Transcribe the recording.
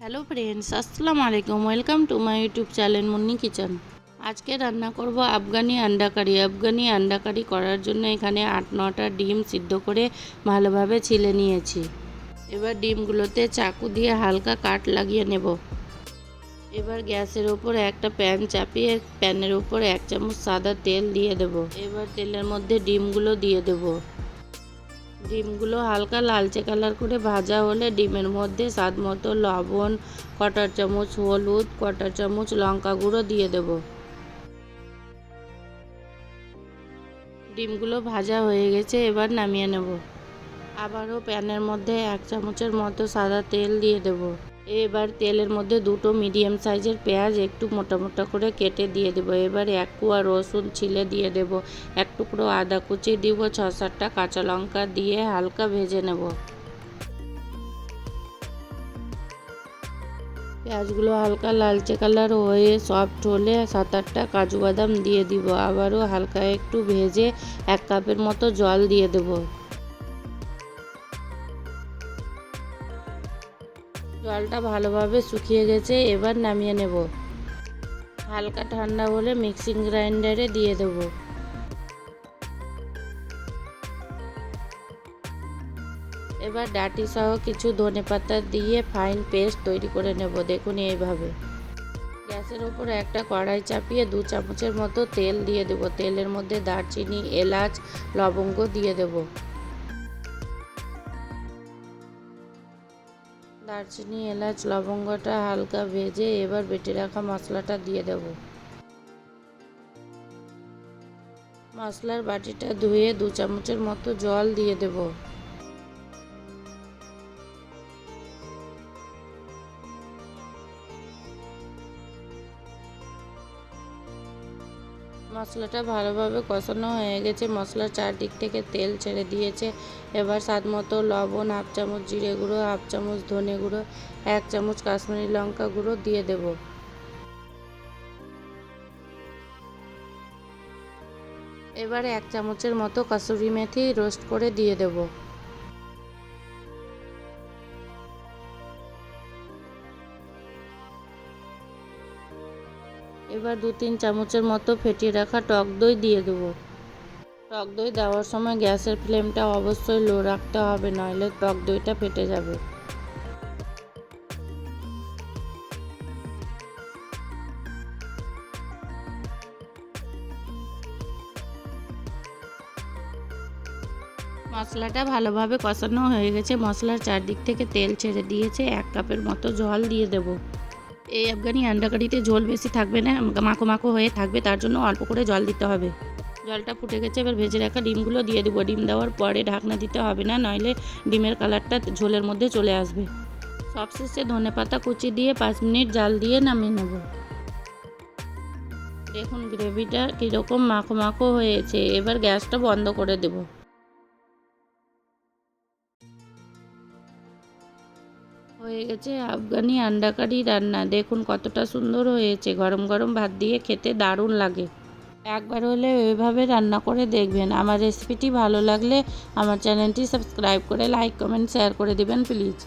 Hello friends, আসসালামু আলাইকুম। Welcome to my YouTube channel Munni kitchen. আজকে রান্না করব আফগানি আন্ডা কারি। আফগানি আন্ডা কারি করার জন্য এখানে 8-9টা ডিম সিদ্ধ করে ভালোভাবে ছিলে নিয়েছি। এবার ডিমগুলোতে চাকু দিয়ে হালকা কাট লাগিয়ে নেব। এবার গ্যাসের উপর একটা প্যান চাপিয়ে প্যানের উপর 1 চামচ সাদা তেল দিয়ে দেব। এবার তেলের মধ্যে ডিমগুলো দিয়ে দেব। ডিমগুলো হালকা লালচে কালার করে ভাজা হলে ডিমের মধ্যে স্বাদ মতো লবণ, 1/4 চামচ হলুদ, 1/4 চামচ লঙ্কা গুঁড়ো দিয়ে দেব। ডিমগুলো ভাজা হয়ে গেছে, এবার নামিয়ে নেব। আবারও প্যানের মধ্যে 1 চামচের মতো সাদা তেল দিয়ে দেব। এবার তেলের মধ্যে 2টো মিডিয়াম সাইজের পেঁয়াজ একটু মোটা মোটা করে কেটে দিয়ে দেব। এবার 1 কোয়া রসুন ছিলে দিয়ে দেব। 1 টুকরো আদা কুচি দিব। 6-7টা কাঁচা লঙ্কা দিয়ে হালকা ভেজে নেব। পেঁয়াজগুলো হালকা লালচে কালার হয়ে সফট হলে 7-8টা কাজু বাদাম দিয়ে দিব। আবারও হালকা একটু ভেজে 1 কাপের মতো জল দিয়ে দেব। জলটা ভালোভাবে শুকিয়ে গেছে, এবার নামিয়ে নেব। হালকা ঠান্ডা হলে মিক্সিং গ্রাইন্ডারে দিয়ে দেব। এবার ডাঁটি সহ কিছু ধনেপাতা দিয়ে ফাইন পেস্ট তৈরি করে নেব। দেখুন এইভাবে। গ্যাসের উপর একটা কড়াই চাপিয়ে 2 চামচের মতো তেল দিয়ে দেব। তেলের মধ্যে দারচিনি, এলাচ, লবঙ্গ দিয়ে দেব। দারচিনি, এলাচ, লবঙ্গটা হালকা ভেজে এবার বেটে রাখা মশলাটা দিয়ে দেব। মশলার বাটিটা ধুয়ে 2 চামচের মতো জল দিয়ে দেব। মশলাটা ভালোভাবে কষানো হয়ে গেছে, মশলার চারদিক থেকে তেল ছেড়ে দিয়েছে। এবার স্বাদ মতো লবণ, 1/2 চামচ জিরে গুঁড়ো, 1/2 চামচ ধনে গুঁড়ো, 1 চামচ কাশ্মীরি লঙ্কা গুঁড়ো দিয়ে দেব। এবার 1 চামচের মতো কসুরি মেথি রোস্ট করে দিয়ে দেব। এবার 2-3 চামচের মতো ফেটিয়ে রাখা টক দই দিয়ে দেব। টক দই দেওয়ার সময় গ্যাসের ফ্লেমটা অবশ্যই লো রাখতে হবে, নইলে টক দইটা ফেটে যাবে। মশলাটা ভালোভাবে কষানো হয়ে গেছে, মশলার চারদিক থেকে তেল ছেড়ে দিয়েছে। 1 কাপের মতো জল দিয়ে দেব। এই আফগানি আন্ডা কারিতে ঝোল বেশি থাকবে না, মাখো মাখো হয়ে থাকবে, তার জন্য অল্প করে জল দিতে হবে। জলটা ফুটে গেছে, এবার ভেজে রাখা ডিমগুলো দিয়ে দেবো। ডিম দেওয়ার পরে ঢাকনা দিতে হবে না, নইলে ডিমের কালারটা ঝোলের মধ্যে চলে আসবে। সবশেষে ধনেপাতা কুচি দিয়ে 5 মিনিট জাল দিয়ে নামিয়ে নেব। দেখুন গ্রেভিটা কীরকম মাখো মাখো হয়েছে, এবার গ্যাসটা বন্ধ করে দেব। হয়ে গেছে আফগানি আন্ডা কারি রান্না। দেখুন কতটা সুন্দর হয়েছে, গরম গরম ভাত দিয়ে খেতে দারুণ লাগে। একবার হলে ওইভাবে রান্না করে দেখবেন। আমার রেসিপিটি ভালো লাগলে আমার চ্যানেলটি সাবস্ক্রাইব করে লাইক, কমেন্ট, শেয়ার করে দিবেন প্লিজ।